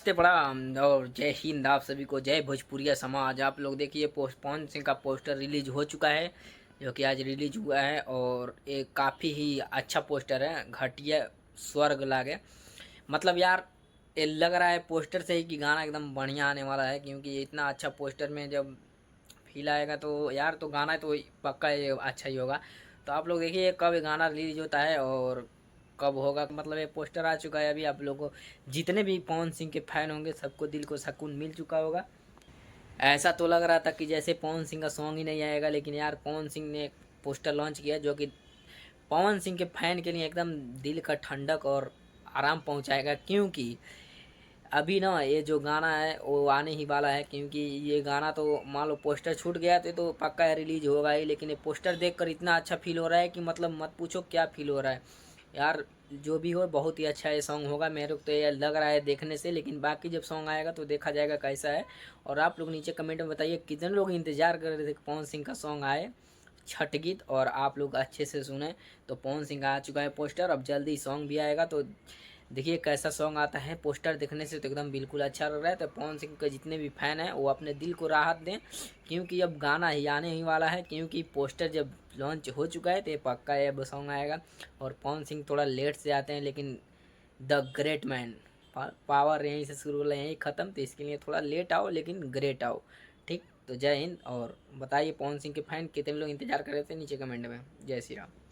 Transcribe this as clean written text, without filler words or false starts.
नमस्ते प्रणाम और जय हिंद आप सभी को, जय भोजपुरिया समाज। आप लोग देखिए पवन सिंह का पोस्टर रिलीज हो चुका है, जो कि आज रिलीज हुआ है और एक काफ़ी ही अच्छा पोस्टर है, घटिया स्वर्ग लागे। मतलब यार ये लग रहा है पोस्टर से ही कि गाना एकदम बढ़िया आने वाला है, क्योंकि इतना अच्छा पोस्टर में जब फील आएगा तो यार तो गाना तो पक्का ये अच्छा ही होगा। तो आप लोग देखिए कब ये गाना रिलीज होता है और कब होगा। मतलब ये पोस्टर आ चुका है अभी। आप लोगों को जितने भी पवन सिंह के फैन होंगे सबको दिल को सुकून मिल चुका होगा। ऐसा तो लग रहा था कि जैसे पवन सिंह का सॉन्ग ही नहीं आएगा, लेकिन यार पवन सिंह ने एक पोस्टर लॉन्च किया जो कि पवन सिंह के फैन के लिए एकदम दिल का ठंडक और आराम पहुंचाएगा। क्योंकि अभी ना ये जो गाना है वो आने ही वाला है, क्योंकि ये गाना तो मान लो पोस्टर छूट गया तो पक्का रिलीज होगा ही, लेकिन ये पोस्टर देखकर इतना अच्छा फील हो रहा है कि मतलब मत पूछो क्या फील हो रहा है यार। जो भी हो बहुत ही अच्छा ये सॉन्ग होगा, मेरे को तो ये लग रहा है देखने से। लेकिन बाकी जब सॉन्ग आएगा तो देखा जाएगा कैसा है। और आप लोग नीचे कमेंट में बताइए कितने लोग इंतजार कर रहे थे पवन सिंह का सॉन्ग आए, छठ गीत, और आप लोग अच्छे से सुने। तो पवन सिंह का आ चुका है पोस्टर, अब जल्दी सॉन्ग भी आएगा तो देखिए कैसा सॉन्ग आता है। पोस्टर देखने से तो एकदम बिल्कुल अच्छा लग रहा है। तो पवन सिंह के जितने भी फैन हैं वो अपने दिल को राहत दें, क्योंकि अब गाना ही आने ही वाला है। क्योंकि पोस्टर जब लॉन्च हो चुका है तो ये पक्का ये सॉन्ग आएगा। और पवन सिंह थोड़ा लेट से आते हैं, लेकिन द ग्रेट मैन, पावर यहीं से शुरू होला यहीं ख़त्म। तो इसके लिए थोड़ा लेट आओ लेकिन ग्रेट आओ। ठीक, तो जय हिंद। और बताइए पवन सिंह के फैन कितने लोग इंतजार कर रहे थे नीचे कमेंट में। जय श्री राम।